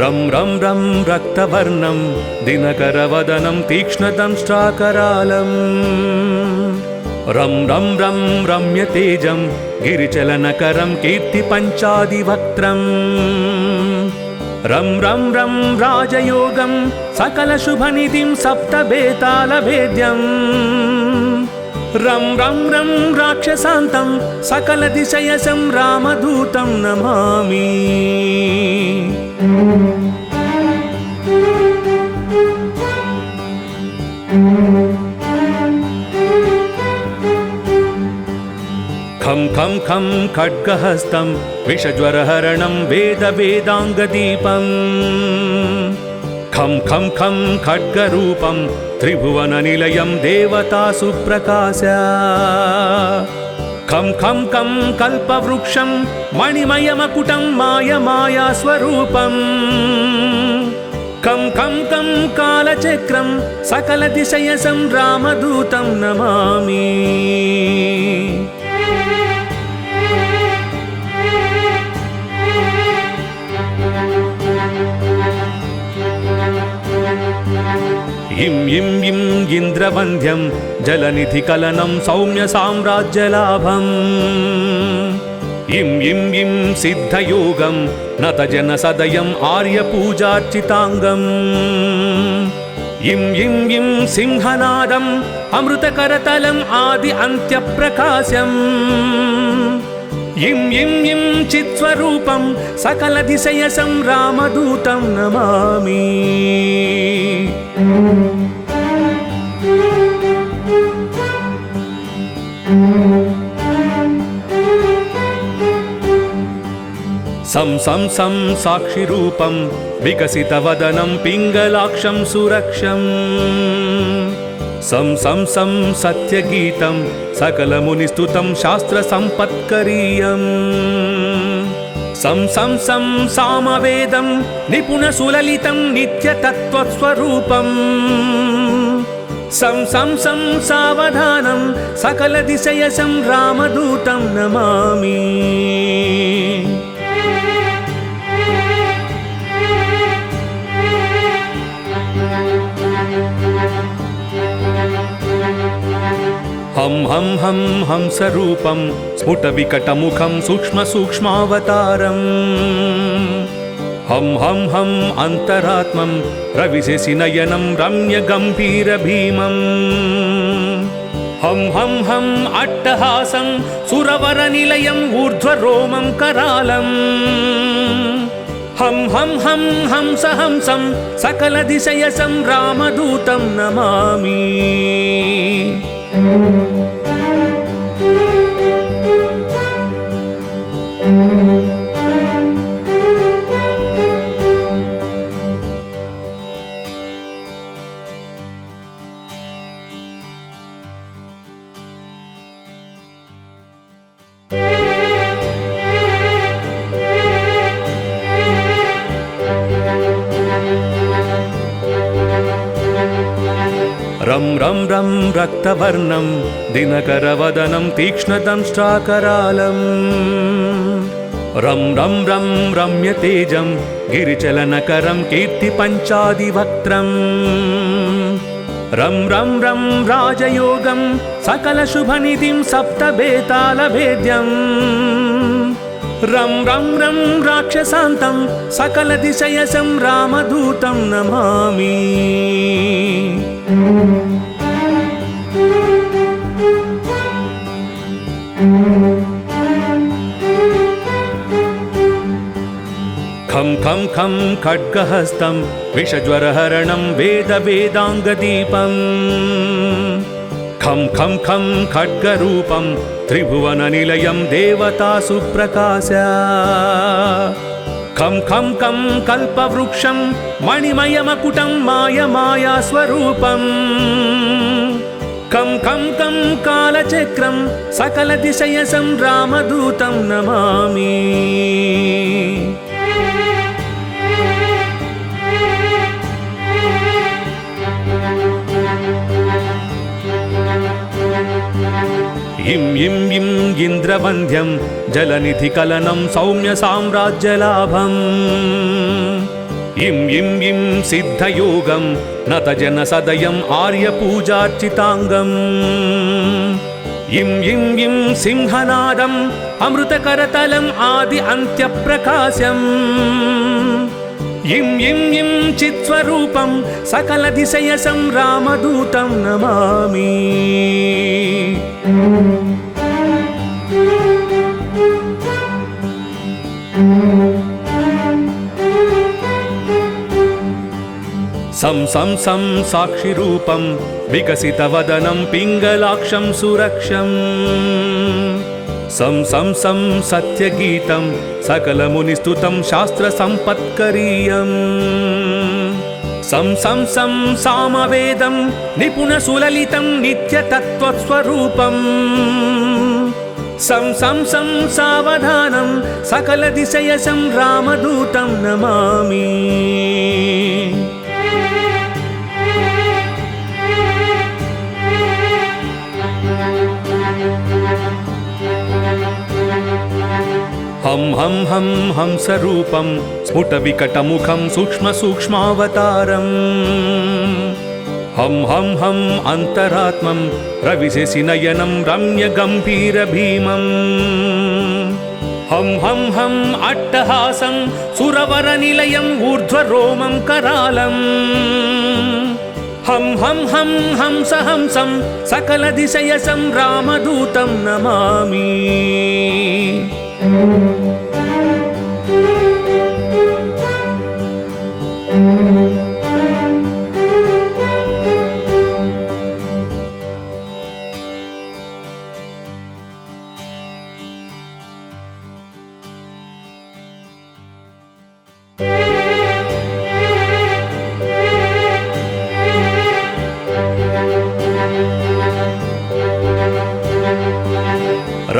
रं रं रं रक्तवर्णं दिनकरवदनं तीक्ष्णदंष्ट्राकरालं रं रं रं रम्यतेजं गिरिचलनकरं कीर्तिपञ्चादिवक्त्रम् रं रं रं राजयोगं सकलशुभनिधिं सप्तबेतालभेद्यम् रं रं रं राक्षसान्तं सकलदिशयसं रामदूतं नमामि। खं खं खं खड्गहस्तं विषज्वरहरणं वेदवेदाङ्गदीपं खं खं खं खड्गरूपं त्रिभुवननिलयं देवतासुप्रकाश खं खं खं कल्पवृक्षं मणिमयमकुटं मायमायास्वरूपम् खं खं खं कालचक्रं सकलदिशयसं रामदूतं नमामि। इं इं इं इन्द्रवन्द्यं जलनिधिकलनं सौम्यसाम्राज्यलाभम् इं इं इं सिद्धयोगं नतजनसदयम् आर्यपूजार्चिताङ्गम् इं इं इं सिंहनादम् अमृतकरतलम् आदि अन्त्यप्रकाशम् इं इं इं चित्स्वरूपं सकलदिशयसं रामदूतं नमामि। सं सं सं साक्षिरूपं विकसितवदनं पिङ्गलाक्षं सुरक्षम् सं सं सं सत्यगीतं सकलमुनिस्तुतं शास्त्रसम्पत्करीयम् सं सं सं सामवेदं निपुणसुललितं नित्यतत्त्वस्वरूपम् सं सं सं सावधानं सकलदिशयसं रामदूतं नमामि। हं हं हं हंसरूपं स्फुटविकटमुखं सूक्ष्मसूक्ष्मावतारम् हं हं हं अन्तरात्मं रविशशिनयनं रम्यगम्भीरभीमम् हं हं हं अट्टहासं सुरवरनिलयम् ऊर्ध्वरोमं करालम् हं हं हं हंसहंसं सकलदिशयसं रामदूतं नमामि। रं रं रं रक्तवर्णं दिनकरवदनं तीक्ष्णदंष्ट्राकरालम् रं रं रं रम्यतेजं गिरिचलनकरं कीर्तिपञ्चादिवक्त्रम् रं रं रं राजयोगं सकलशुभनिधिं सप्तबेतालभेद्यम् रं रं रं राक्षसान्तं सकलदिशयसं रामदूतं नमामि। खं खं खं खड्गहस्तं विषज्वरहरणं वेदवेदाङ्गदीपं खं खं खं खड्गरूपं त्रिभुवननिलयं देवतासुप्रकाश खं खं खं कल्पवृक्षं मणिमयमकुटं मायमायास्वरूपम् खं खं खं कालचक्रं सकलदिशयसं रामदूतं नमामि। इं इं इं इन्द्रवन्द्यं जलनिधिकलनं सौम्यसाम्राज्यलाभम् इं इं इं सिद्धयोगं नतजनसदयम् आर्यपूजार्चिताङ्गम् इं इं इं सिंहनादम् अमृतकरतलम् आदि अन्त्यप्रकाशम् इं इं इं चित्स्वरूपं सकलदिशयसं रामदूतं नमामि सं सं सं साक्षिरूपं विकसितवदनं पिङ्गलाक्षं सुरक्षम् सं सं सं सत्यगीतं सकलमुनिस्तुतं शास्त्रसम्पत्करीयम् सं सं सं सामवेदं निपुणसुललितं नित्यतत्त्वस्वरूपम् सं सं सं सावधानं सकलदिशयसं रामदूतं नमामि हं हं हं हंसरूपं स्फुटविकटमुखं सूक्ष्मसूक्ष्मावतारम् हं हं हं अन्तरात्मं रविशशिनयनं रम्यगम्भीरभीमम् हं हं हं अट्टहासं सुरवरनिलयम् ऊर्ध्वरोमं करालम् हं हं हं हंस हंसं सकलदिशयसं रामदूतं नमामि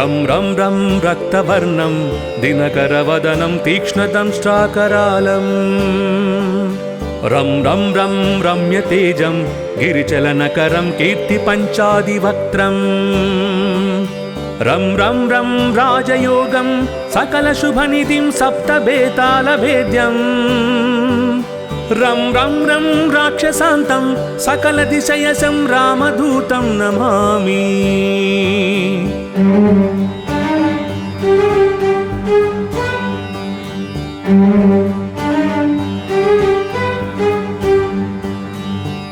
रं रं रं रक्तवर्णं दिनकरवदनं तीक्ष्णदंष्ट्राकरालम् रं रं रं रम्यतेजं गिरिचलनकरं कीर्तिपञ्चादिवक्त्रम् रं रं रं राजयोगं सकलशुभनिधिं सप्तबेतालभेद्यम् रं रं रं राक्षसान्तं सकलदिशयसं रामदूतं नमामि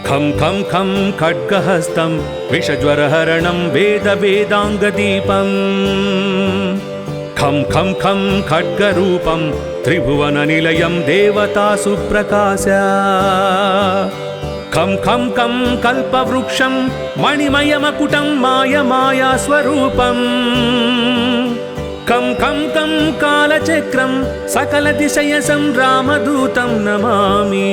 खं खं खं खड्गहस्तं विषज्वरहरणं वेदवेदाङ्गदीपम् खं खं खं खड्गरूपं त्रिभुवननिलयं देवतासु प्रकाश खं खं खं कल्पवृक्षं मणिमयमकुटं मायमायास्वरूपम् खं खं खं कालचक्रं सकलदिशयसं रामदूतं नमामि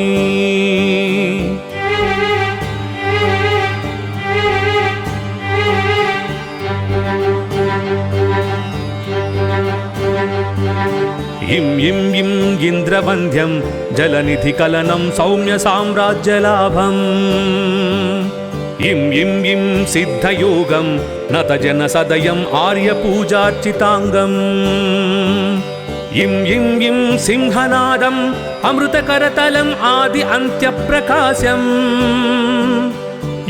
इं इं इं इन्द्रवन्द्यं जलनिधिकलनं सौम्यसाम्राज्यलाभम् इं इं इं सिद्धयोगं नतजनसदयम् आर्यपूजार्चिताङ्गम् इं इं इं सिंहनादम् अमृतकरतलम् आदि अन्त्यप्रकाशम्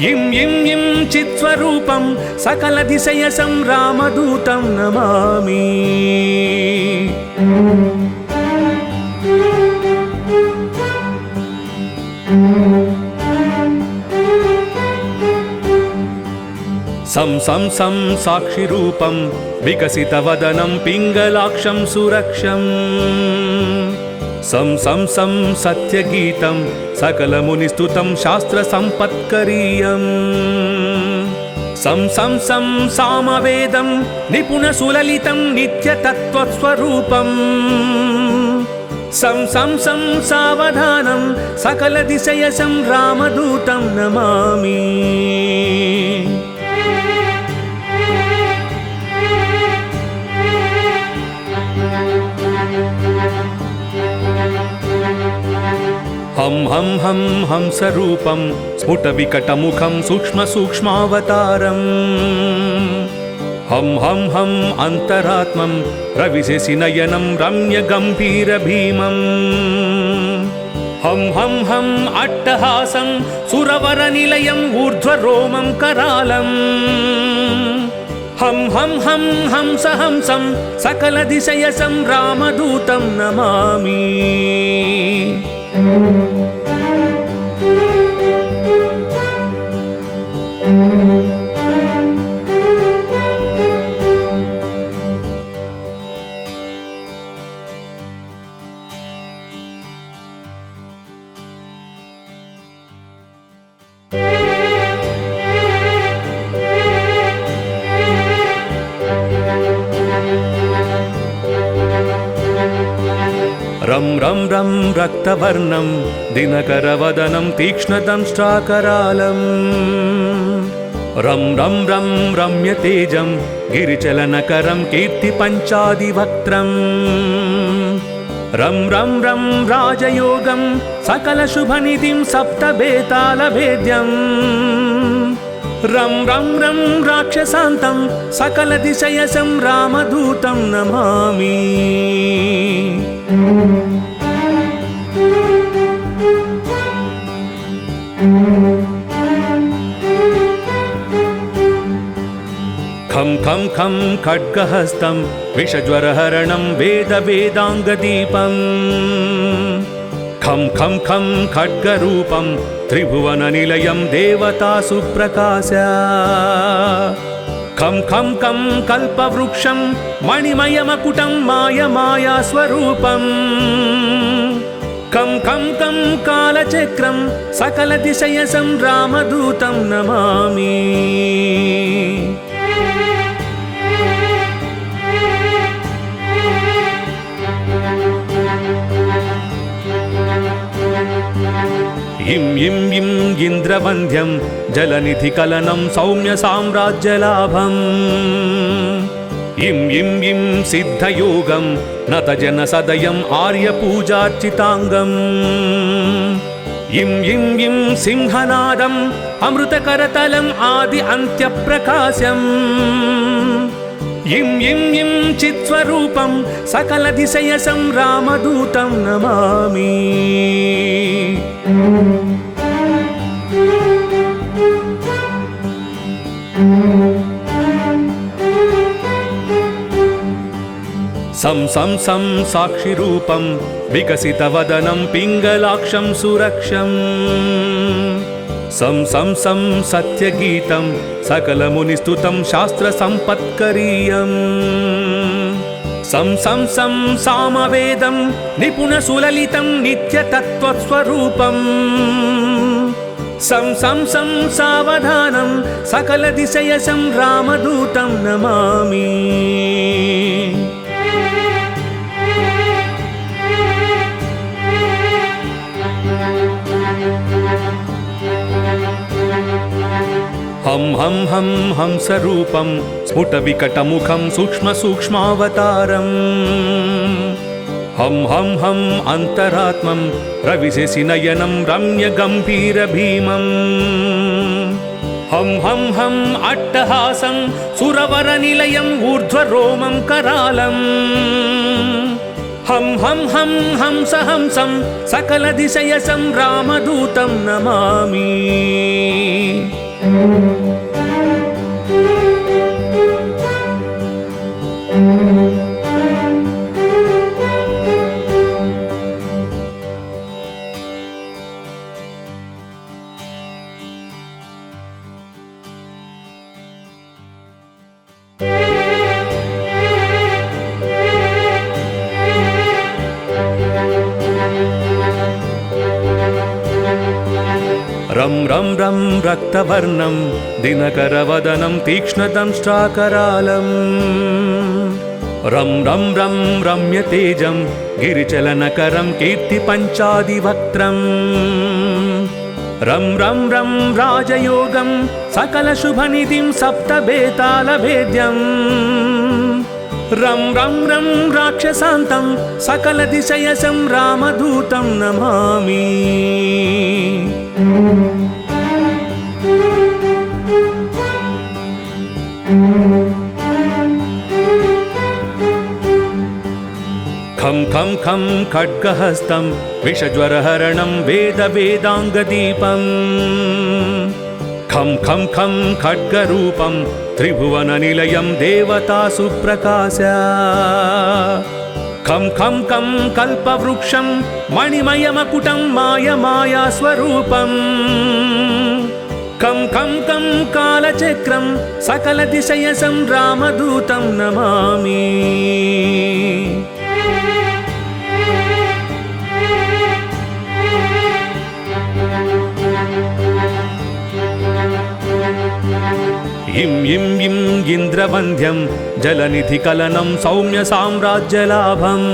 इं इं इं चित्स्वरूपं सकलदिशयसं रामदूतं नमामि सं सं सं साक्षिरूपं विकसितवदनं पिङ्गलाक्षं सुरक्षम् सं सं सं सत्यगीतं सकलमुनिस्तुतं शास्त्रसम्पत्करीयम् सं सं सं सामवेदं निपुणसुललितं नित्यतत्त्वस्वरूपम् सं सं सं सावधानं सकलदिशयसं रामदूतं नमामि हं हं हं हंसरूपं स्फुटविकटमुखं सूक्ष्मसूक्ष्मावतारम् हं हं हं अन्तरात्मं रविशशिनयनं रम्यगम्भीरभीमम् हं हं हं अट्टहासं सुरवरनिलयं ऊर्ध्वरोमं करालं हं हं हं हंसहंसं सकलदिशयसं रामदूतं नमामि। रं रं रं रक्तवर्णं दिनकरवदनं तीक्ष्णदंष्ट्राकरालं रं रं रं रम्यतेजं गिरिचलनकरं कीर्तिपञ्चादिवक्त्रं रं रं रं राजयोगं सकलशुभनिधिं सप्तबेतालभेद्यं रं रं रं राक्षसान्तं सकलदिशयसं रामदूतं नमामि। खं खं खं खड्गहस्तं विषज्वरहरणं वेदवेदाङ्गदीपं खं खं खं खड्गरूपं त्रिभुवननिलयं देवतासु प्रकाश खं खं खं कल्पवृक्षं मणिमयमकुटं मायमायास्वरूपं खं खं खं कालचक्रं सकलदिशयसं रामदूतं नमामि। इं इं इं इन्द्रवन्द्यं जलनिधिकलनं सौम्यसाम्राज्यलाभम् इं इं इं सिद्धयोगं नतजनसदयम् आर्यपूजार्चिताङ्गम् इं इं इं सिंहनादम् अमृतकरतलम् आदि अन्त्यप्रकाशम् इं इं इं चित्स्वरूपं सकलदिशयसं रामदूतं नमामि। सं सं सं साक्षिरूपं विकसितवदनं पिङ्गलाक्षं सुरक्षं सं सं सं सत्यगीतं सकलमुनिस्तुतं शास्त्रसम्पत्करीयं सं सं सं सामवेदं निपुणसुललितं नित्यतत्त्वस्वरूपं सं सं सं सावधानं सकलदिशयसं रामदूतं नमामि। हं हं हं हंसरूपं स्फुटविकटमुखं सूक्ष्मसूक्ष्मावतारम् हं हं हं अन्तरात्मं रविशशिनयनं रम्यगम्भीरभीमम् हं हं हं अट्टहासं सुरवरनिलयं ऊर्ध्वरोमं करालं हं हं हं हंसहंसं सकलदिशयसं रामदूतं नमामि। रं रं रं रक्तवर्णं दिनकरवदनं तीक्ष्णदंष्ट्राकरालं रं रं रं रम्यतेजं गिरिचलनकरं कीर्तिपञ्चादिवक्त्रं रं रं रं राजयोगं सकलशुभनिधिं सप्तबेतालभेद्यं रं रं रं राक्षसान्तं सकलदिशयसं रामदूतं नमामि। खं खं खं खड्गहस्तं विषज्वरहरणं वेद वेदाङ्गदीपं खं खं खं खड्गरूपं त्रिभुवननिलयं देवतासु प्रकाश खं खं खं कल्पवृक्षं मणिमयमकुटं मायमायास्वरूपं खं खं खं कालचक्रं सकलदिशयसं रामदूतं नमामि इं इं इं इन्द्रवन्द्यं जलनिधिकलनं सौम्यसाम्राज्यलाभम्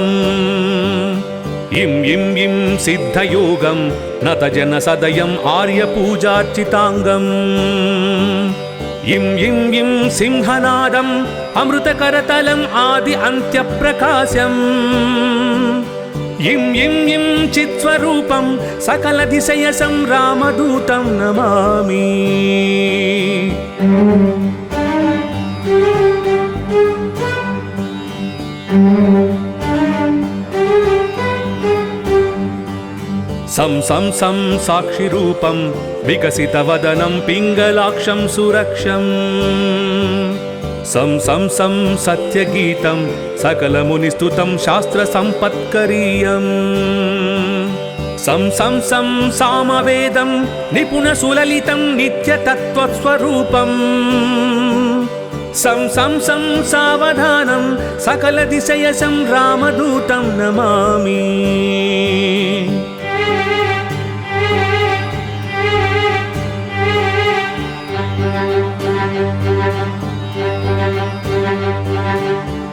इं इं इं सिद्धयोगं नतजनसदयम् आर्यपूजार्चिताङ्गम् इं इं इं सिंहनादम् अमृतकरतलम् आदि अन्त्यप्रकाशम् इं इं इं चित्स्वरूपं सकलदिशयसं रामदूतं नमामि सं सं सं साक्षिरूपं विकसितवदनं पिङ्गलाक्षं सुरक्षम् सं सं सं सत्यगीतं सकलमुनिस्तुतं शास्त्रसम्पत्करीयम् सं सं सं सामवेदं निपुणसुललितं नित्यतत्त्वस्वरूपम् सं सं सं सावधानं सकलदिशयसं रामदूतं नमामि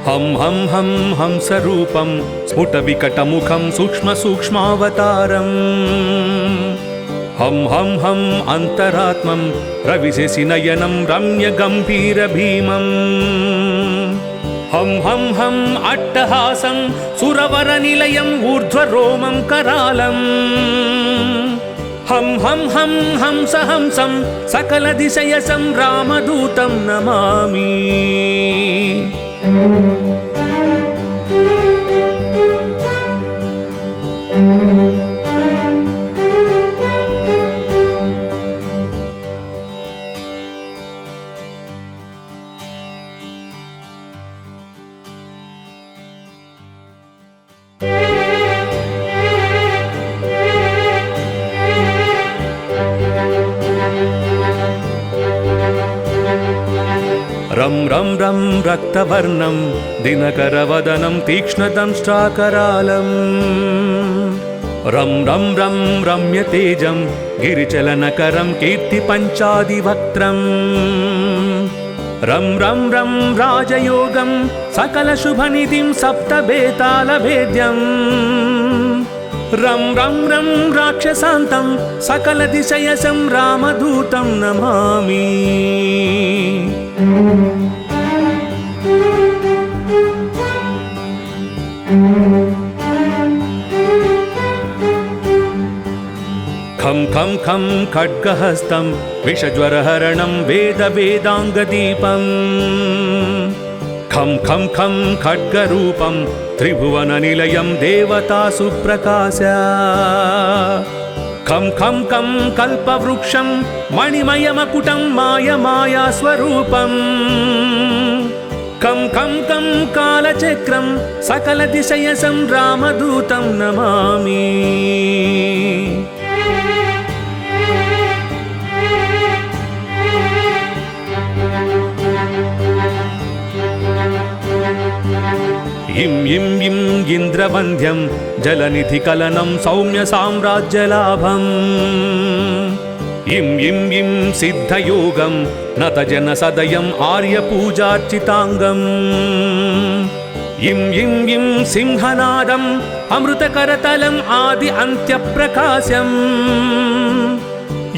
हं हं हं हंसरूपं स्फुटविकटमुखं सूक्ष्मसूक्ष्मावतारम् हं हं हं अन्तरात्मं रविशशिनयनं रम्यगम्भीरभीमम् हं हं हं अट्टहासं सुरवरनिलयम् ऊर्ध्वरोमं करालम् हं हं हं हंसहंसं सकलदिशयसं रामदूतं नमामि रं रं रं रक्तवर्णं दिनकरवदनं तीक्ष्णदंष्ट्राकरालम् रं रं रं रम्यतेजं गिरिचलनकरं कीर्तिपञ्चादिवक्त्रम् रं रं रं राजयोगं सकलशुभनिधिं सप्तबेतालभेद्यम् रं रं रं राक्षसान्तं सकलदिशयसं रामदूतं नमामि खं खं खं खड्गहस्तं विषज्वरहरणं वेद वेदाङ्गदीपं खं खं खं खड्गरूपं त्रिभुवननिलयं देवतासु प्रकाश खं खं खं कल्पवृक्षं मणिमयमकुटं मायमायास्वरूपम् खं खं खं कालचक्रं सकलदिशयसं रामदूतं नमामि इं इं इं इन्द्रवन्द्यं जलनिधिकलनं सौम्यसाम्राज्यलाभम् इं इं इं सिद्धयोगं नतजनसदयम् आर्यपूजार्चिताङ्गम् इं इं इं सिंहनादम् अमृतकरतलम् आदि अन्त्यप्रकाशम्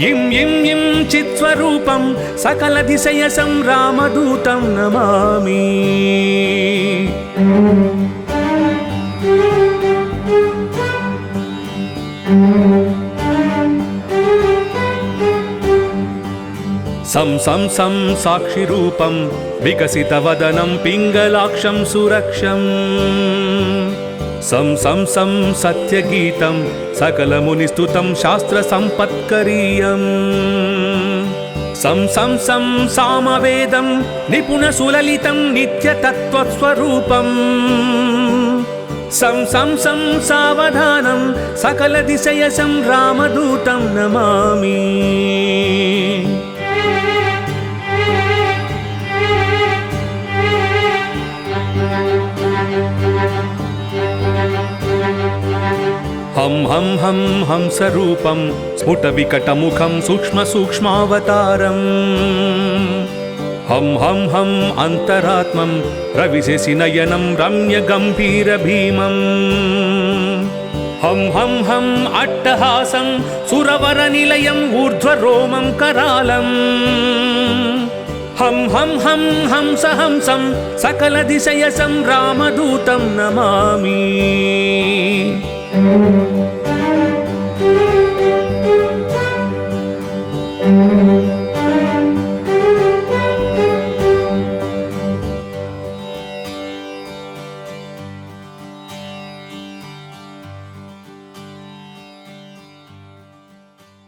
इं इं इं चित्स्वरूपं सकलदिशयसं रामदूतं नमामि सं सं सं साक्षिरूपं विकसितवदनं पिङ्गलाक्षं सुरक्षम् సం సం సం సత్యగీతం సకలమునిస్తుతం శాస్త్రసంపత్కరీయం సం సం సం సామవేదం నిపుణసులలితం నిత్యతత్వస్వరూపం సం సం సం సావధానం సకలదిశయసం రామదూతం నమామి హం హం హం హంసరూపం స్ఫుటవికటముఖం సూక్ష్మసూక్ష్మావతారం హం హం హం అంతరాత్మం రవిశశినయనం రమ్యగంభీరభీమం హం హం హం అట్టహాసం సురవరనిలయం ఊర్ధ్వరోమం కరాళం హం హం హం హంసహంసం సకలదిశయసం రామదూతం నమామి Thank you.